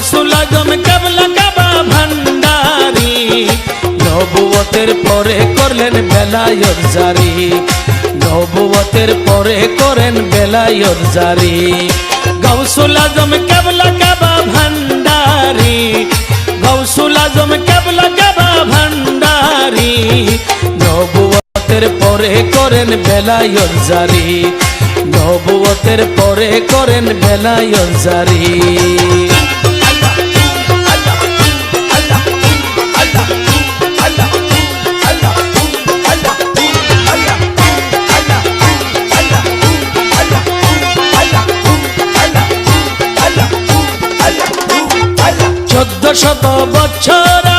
গাউসুল আজম কেবলা কাবা ভান্ডারি নবুয়তের পরে করলেন বেলায়েত জারি নবুয়তের পরে করেন বেলায়েত জারি গাউসুল আজম কেবলা কাবা ভান্ডারি গাউসুল আজম কেবলা কাবা ভান্ডারি নবুয়তের পরে করেন বেলায়েত জারি নবুয়তের পরে করেন বেলায়েত জারি শত বছর